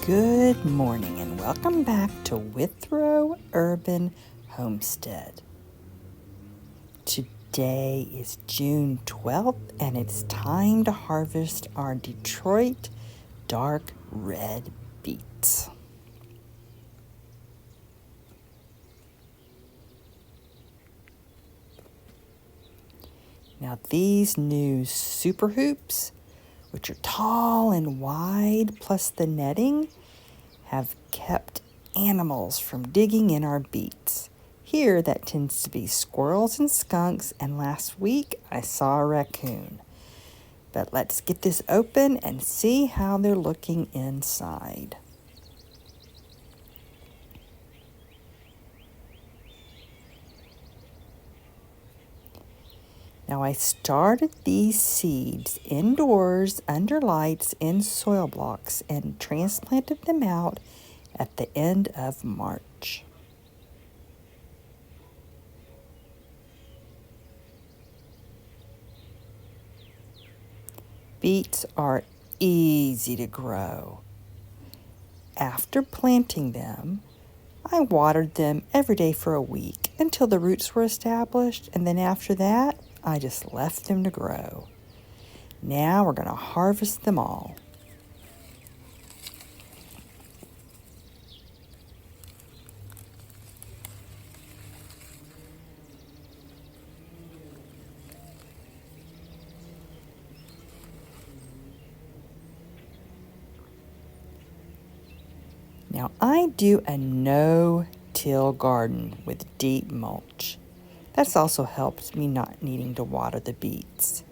Good morning and welcome back to Withrow Urban Homestead. Today is June 12th and it's time to harvest our Detroit dark red beets. Now these new super hoops, which are tall and wide, plus the netting, have kept animals from digging in our beets. Here that tends to be squirrels and skunks, and last week I saw a raccoon. But let's get this open and see how they're looking inside. Now I started these seeds indoors under lights in soil blocks and transplanted them out at the end of March. Beets are easy to grow. After planting them, I watered them every day for a week until the roots were established, and then after that, I just left them to grow. Now we're going to harvest them all. Now I do a no-till garden with deep mulch. That's also helped me not needing to water the beets.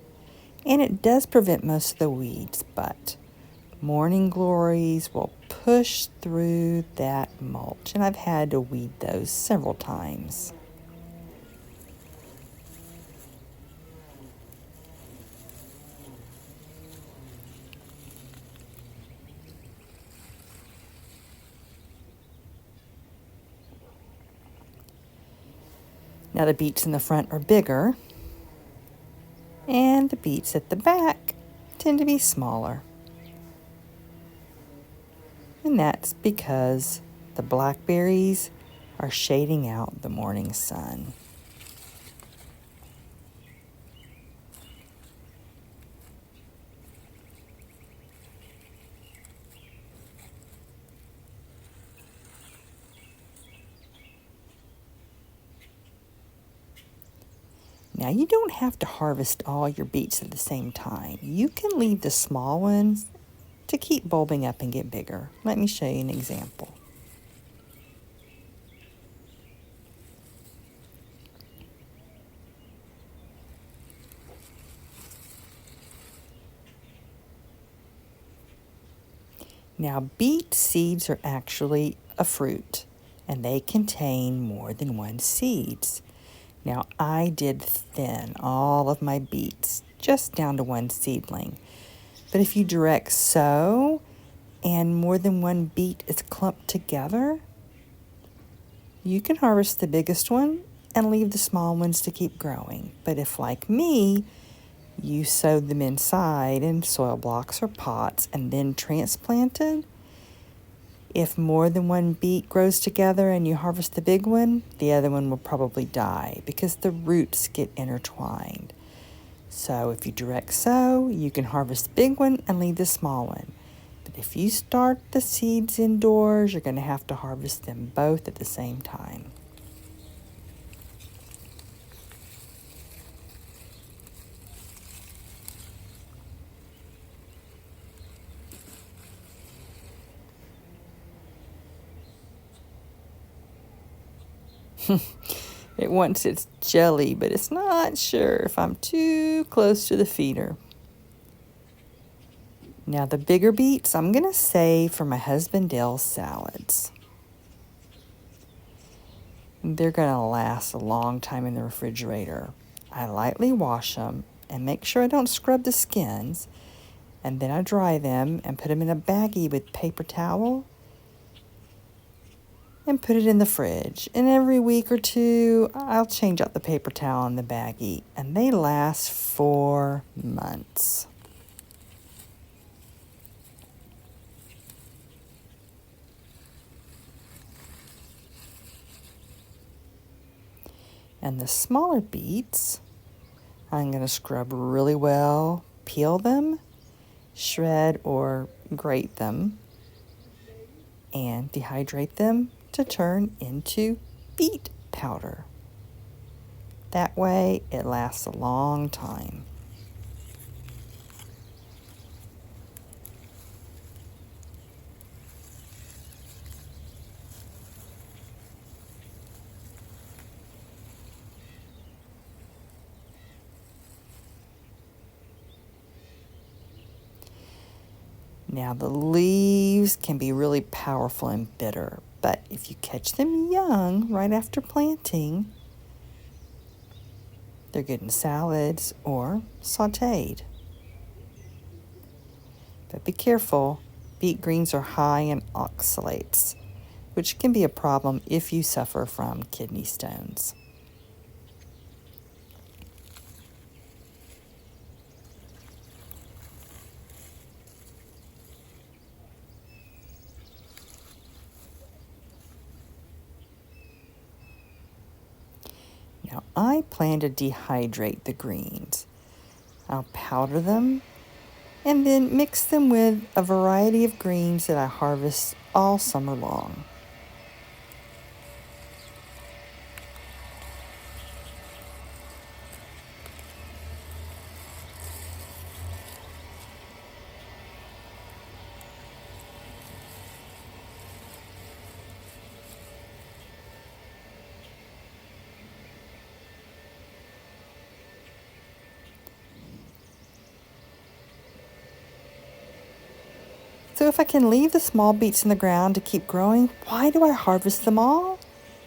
And it does prevent most of the weeds, but morning glories will push through that mulch, and I've had to weed those several times. Now the beets in the front are bigger, and the beets at the back tend to be smaller. And that's because the blackberries are shading out the morning sun. Now you don't have to harvest all your beets at the same time. You can leave the small ones to keep bulbing up and get bigger. Let me show you an example. Now beet seeds are actually a fruit, and they contain more than one seeds. Now I did thin all of my beets just down to one seedling. But if you direct sow and more than one beet is clumped together, you can harvest the biggest one and leave the small ones to keep growing. But if, like me, you sowed them inside in soil blocks or pots and then transplanted, if more than one beet grows together and you harvest the big one, the other one will probably die because the roots get intertwined. So if you direct sow, you can harvest the big one and leave the small one. But if you start the seeds indoors, you're going to have to harvest them both at the same time. It wants its jelly, but it's not sure if I'm too close to the feeder. Now the bigger beets I'm going to save for my husband Dale's salads. They're going to last a long time in the refrigerator. I lightly wash them and make sure I don't scrub the skins, and then I dry them and put them in a baggie with paper towel and put it in the fridge. And every week or two, I'll change out the paper towel in the baggie, and they last for months. And the smaller beets, I'm going to scrub really well, peel them, shred or grate them, and dehydrate them to turn into beet powder. That way it lasts a long time. Now the leaves can be really powerful and bitter, but if you catch them young right after planting, they're good in salads or sautéed. But be careful, beet greens are high in oxalates, which can be a problem if you suffer from kidney stones. Now I plan to dehydrate the greens. I'll powder them and then mix them with a variety of greens that I harvest all summer long. So if I can leave the small beets in the ground to keep growing, why do I harvest them all?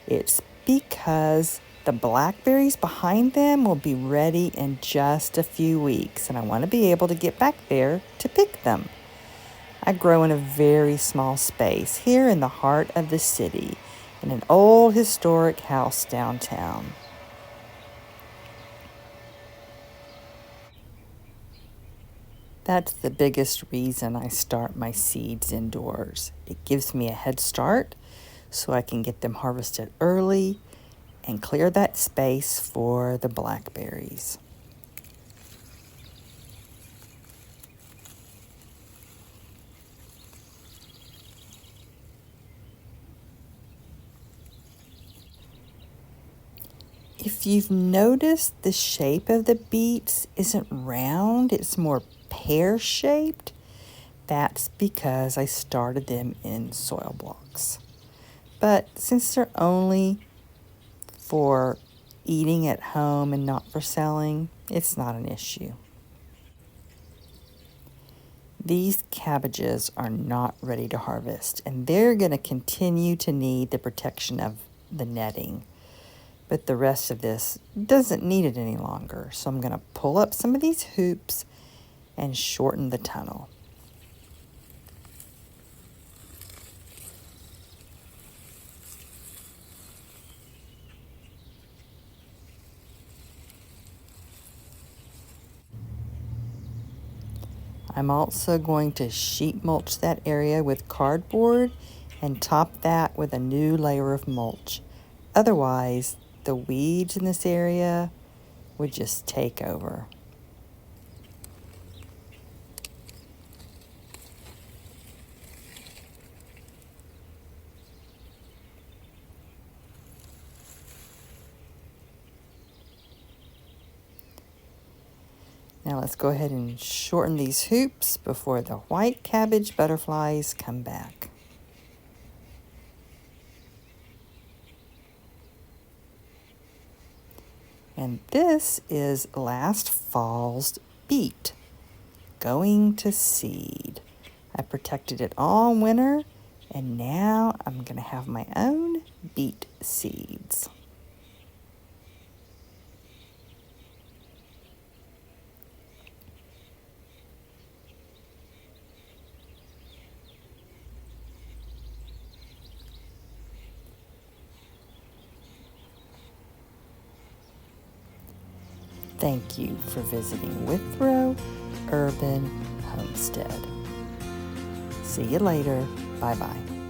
It's because the blackberries behind them will be ready in just a few weeks, and I want to be able to get back there to pick them. I grow in a very small space here in the heart of the city, in an old historic house downtown. That's the biggest reason I start my seeds indoors. It gives me a head start so I can get them harvested early and clear that space for the blackberries. If you've noticed, the shape of the beets isn't round, it's more pear-shaped. That's because I started them in soil blocks. But since they're only for eating at home and not for selling, it's not an issue. These cabbages are not ready to harvest, and they're going to continue to need the protection of the netting. But the rest of this doesn't need it any longer, so I'm going to pull up some of these hoops and shorten the tunnel. I'm also going to sheet mulch that area with cardboard and top that with a new layer of mulch. Otherwise, the weeds in this area would just take over. Now let's go ahead and shorten these hoops before the white cabbage butterflies come back. And this is last fall's beet going to seed. I protected it all winter, and now I'm going to have my own beet seeds. Thank you for visiting Withrow Urban Homestead. See you later. Bye-bye.